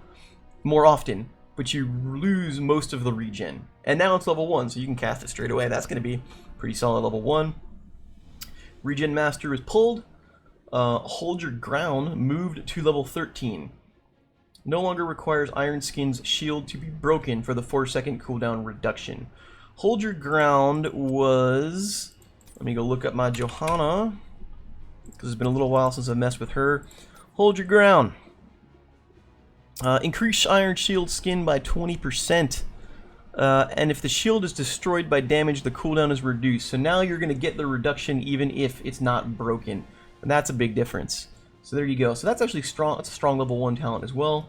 more often, but you lose most of the regen. And now it's level 1, so you can cast it straight away. That's going to be pretty solid level 1. Regen Master is pulled. Hold Your Ground moved to level 13. No longer requires Iron Skin's shield to be broken for the 4-second cooldown reduction. Hold Your Ground was... Let me go look up my Johanna, because it's been a little while since I've messed with her. Hold Your Ground. Increase Iron Shield skin by 20%. And if the shield is destroyed by damage, the cooldown is reduced. So now you're going to get the reduction even if it's not broken. And that's a big difference. So there you go. So that's actually strong. That's a strong level 1 talent as well.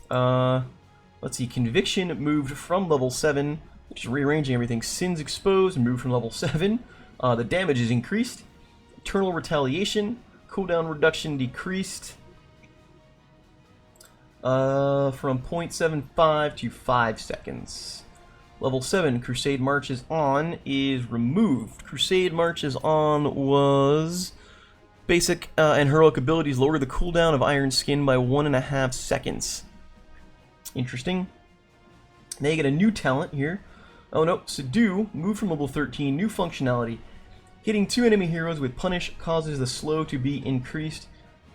Let's see. Conviction moved from level 7. Just rearranging everything. Sins Exposed moved from level 7. The damage is increased. Eternal Retaliation. Cooldown reduction decreased from 0.75 to 5 seconds. Level 7, Crusade Marches On, is removed. Crusade Marches On was basic and heroic abilities lower the cooldown of Iron Skin by 1.5 seconds. Interesting. Now you get a new talent here. Oh no, Subdue, move from level 13, new functionality. Hitting 2 enemy heroes with Punish causes the slow to be increased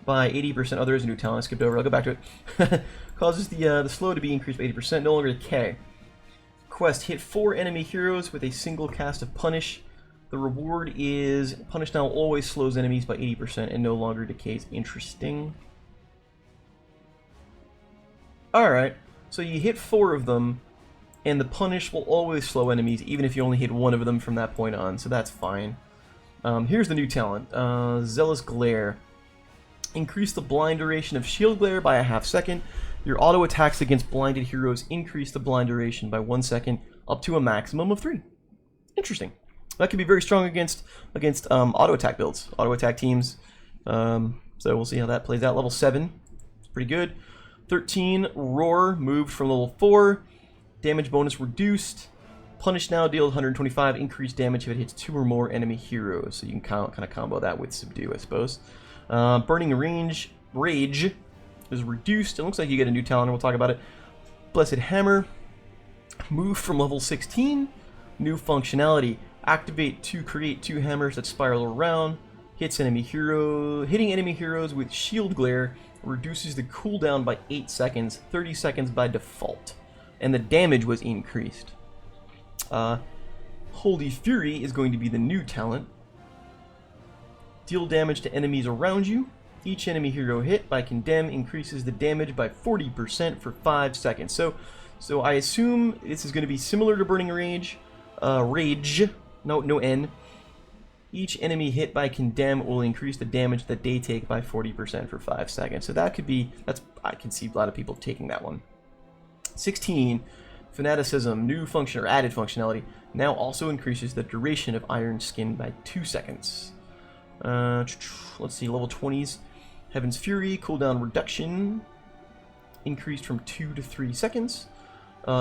by 80%. Oh, there is a new talent. I skipped over. I'll go back to it. Causes the slow to be increased by 80%. No longer decay. Quest: hit 4 enemy heroes with a single cast of Punish. The reward is Punish now always slows enemies by 80% and no longer decays. Interesting. Alright, so you hit 4 of them, and the Punish will always slow enemies, even if you only hit 1 of them from that point on, so that's fine. Here's the new talent, Zealous Glare. Increase the blind duration of shield glare by a ½ second. Your auto attacks against blinded heroes increase the blind duration by 1 second, up to a maximum of 3. Interesting. That could be very strong against auto attack builds, auto attack teams. So we'll see how that plays out. Level 7, it's pretty good. 13, Roar, moved from level 4. Damage bonus reduced. Punish now deals 125 increased damage if it hits 2 or more enemy heroes. So you can kind of combo that with Subdue, I suppose. Burning Rage is reduced. It looks like you get a new talent, and we'll talk about it. Blessed Hammer, moved from level 16. New functionality. Activate to create 2 hammers that spiral around. Hitting enemy heroes with Shield Glare. Reduces the cooldown by 8 seconds, 30 seconds by default. And the damage was increased. Holy Fury is going to be the new talent. Deal damage to enemies around you. Each enemy hero hit by Condemn increases the damage by 40% for 5 seconds. So I assume this is going to be similar to Burning Rage. No N. Each enemy hit by Condemn will increase the damage that they take by 40% for 5 seconds. So that could be, I can see a lot of people taking that one. 16, Fanaticism, new function or added functionality, now also increases the duration of Iron Skin by 2 seconds. Let's see, level 20s. Heaven's Fury, cooldown reduction, increased from 2 to 3 seconds.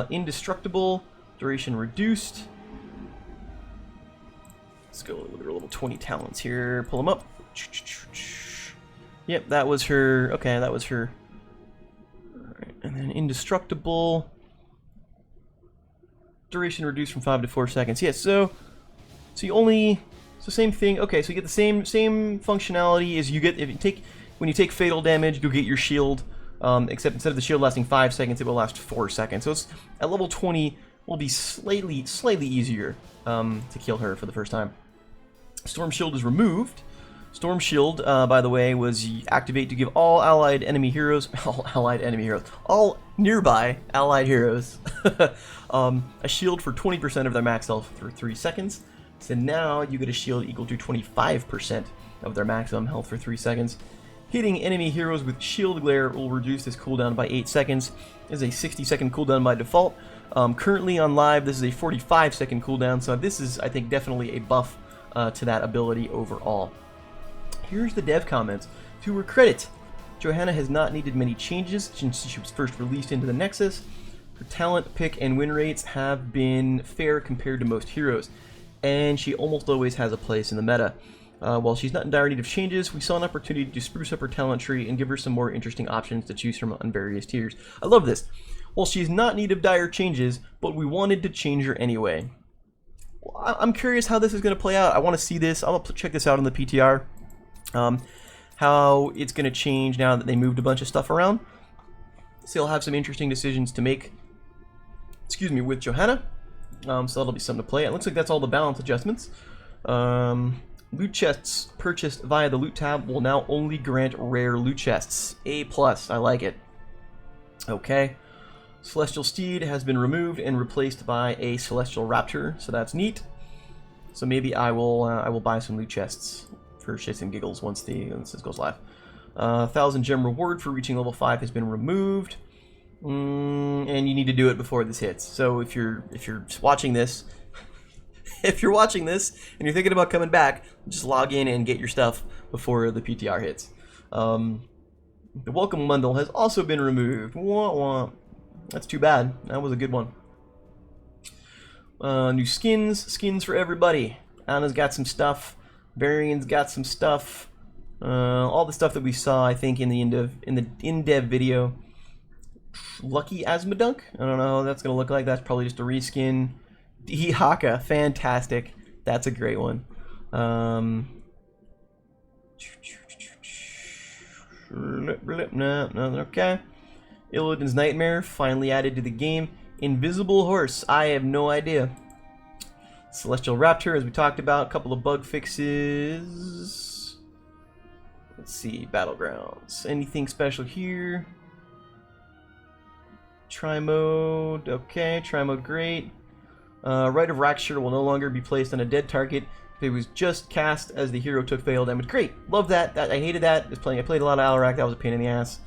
Indestructible, duration reduced. Let's go look at her level 20 talents here. Pull them up. Yep, that was her. Okay, that was her. Alright, and then Indestructible. Duration reduced from 5 to 4 seconds. Yes, so you only. So same thing. Okay, so you get the same functionality as you get when you take fatal damage. You'll get your shield. Except instead of the shield lasting 5 seconds, it will last 4 seconds. So it's at level 20 will be slightly easier to kill her for the first time. Storm Shield is removed. Storm Shield, by the way, was activate to give all all nearby allied heroes a shield for 20% of their max health for 3 seconds. So now you get a shield equal to 25% of their maximum health for 3 seconds. Hitting enemy heroes with Shield Glare will reduce this cooldown by 8 seconds. This is a 60-second cooldown by default. Currently on live, this is a 45-second cooldown, so this is, I think, definitely a buff to that ability overall. Here's the dev comments. To her credit, Johanna has not needed many changes since she was first released into the Nexus. Her talent, pick, and win rates have been fair compared to most heroes, and she almost always has a place in the meta. While she's not in dire need of changes, we saw an opportunity to spruce up her talent tree and give her some more interesting options to choose from on various tiers. I love this. Well, she's not in need of dire changes, but we wanted to change her anyway. Well, I'm curious how this is going to play out. I want to see this. I'm going to check this out on the PTR. How it's going to change now that they moved a bunch of stuff around. So they'll have some interesting decisions to make, with Johanna. So that'll be something to play. It looks like that's all the balance adjustments. Loot chests purchased via the loot tab will now only grant rare loot chests. A+, I like it. Okay. Celestial Steed has been removed and replaced by a Celestial Raptor, so that's neat. So maybe I will buy some loot chests for shits and giggles once this goes live. 1,000 gem reward for reaching level 5 has been removed, and you need to do it before this hits. So if you're watching this, and you're thinking about coming back, just log in and get your stuff before the PTR hits. The welcome bundle has also been removed. Wah, wah. That's too bad. That was a good one. New skins for everybody. Anna's got some stuff. Varian's got some stuff. All the stuff that we saw, I think, in the in-dev video. Lucky Asmodunk. I don't know how that's gonna look like. That's probably just a reskin. D Haka, fantastic. That's a great one. No, okay. Illidan's Nightmare, finally added to the game. Invisible Horse, I have no idea. Celestial Raptor, as we talked about, a couple of bug fixes. Let's see, Battlegrounds. Anything special here? Tri-mode, okay, Tri-mode great. Rite of Raksha will no longer be placed on a dead target if it was just cast as the hero took fatal damage. Great, love that. I hated that. I played a lot of Alarak, that was a pain in the ass.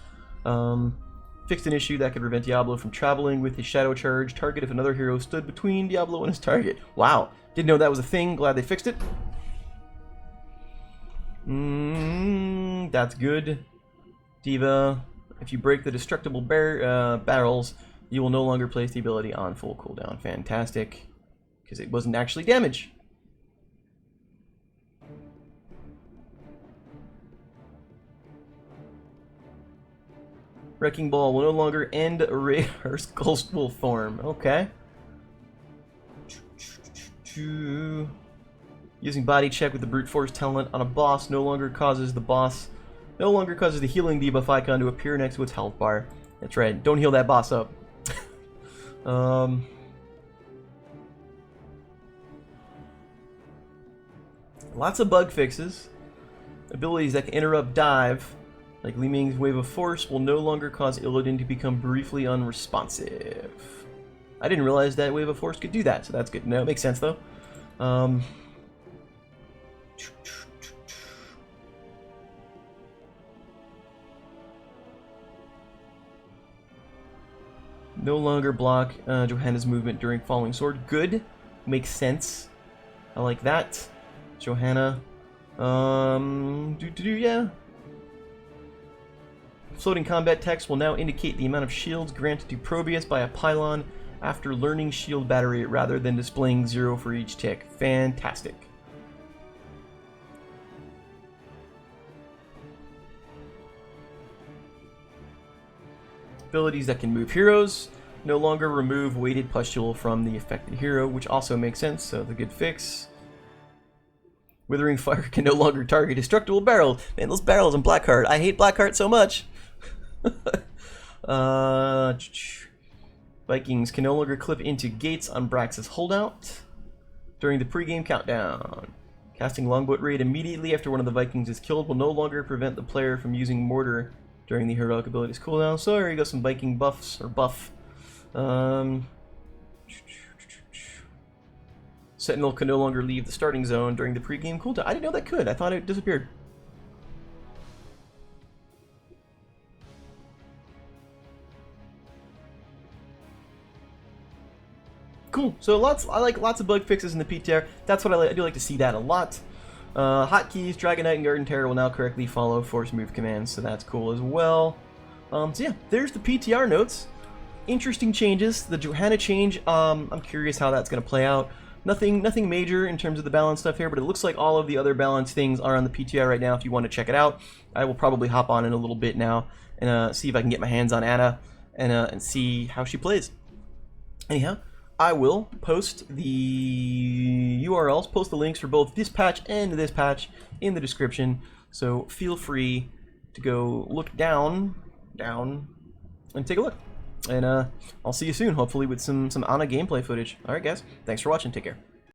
Fixed an issue that could prevent Diablo from traveling with his shadow charge target if another hero stood between Diablo and his target. Wow, didn't know that was a thing. Glad they fixed it. That's good. Diva, if you break the destructible barrels, you will no longer place the ability on full cooldown. Fantastic, because it wasn't actually damage. Wrecking Ball will no longer end array her skull form. Okay. Using body check with the brute force talent on a boss no longer causes the healing debuff icon to appear next to its health bar. That's right. Don't heal that boss up. Lots of bug fixes. Abilities that can interrupt dive, like Li Ming's Wave of Force, will no longer cause Illidan to become briefly unresponsive. I didn't realize that Wave of Force could do that, so that's good to know. It makes sense, though. No longer block Johanna's movement during Falling Sword. Good. Makes sense. I like that. Johanna. Yeah. Floating combat text will now indicate the amount of shields granted to Probius by a pylon after learning shield battery rather than displaying 0 for each tick. Fantastic. Abilities that can move heroes no longer remove weighted pustule from the affected hero, which also makes sense, so the good fix. Withering Fire can no longer target destructible barrels. Man, those barrels in Blackheart. I hate Blackheart so much. Vikings can no longer clip into gates on Brax's holdout during the pregame countdown. Casting Longboat Raid immediately after one of the Vikings is killed will no longer prevent the player from using Mortar during the heroic abilities cooldown. So here you go, some Viking buffs, or buff. Sentinel can no longer leave the starting zone during the pregame cooldown. I didn't know that could. I thought it disappeared. Cool. So I like lots of bug fixes in the PTR. That's what I like. I do like to see that a lot. Hotkeys, Dragonite, and Garden Terror will now correctly follow force move commands, so that's cool as well. So yeah, there's the PTR notes. Interesting changes. The Johanna change, I'm curious how that's going to play out. Nothing major in terms of the balance stuff here, but it looks like all of the other balance things are on the PTR right now if you want to check it out. I will probably hop on in a little bit now and see if I can get my hands on Anna and see how she plays. Anyhow, I will post the URLs, post the links for both this patch and this patch in the description, so feel free to go look down, and take a look. And I'll see you soon, hopefully with some Ana gameplay footage. Alright guys, thanks for watching, take care.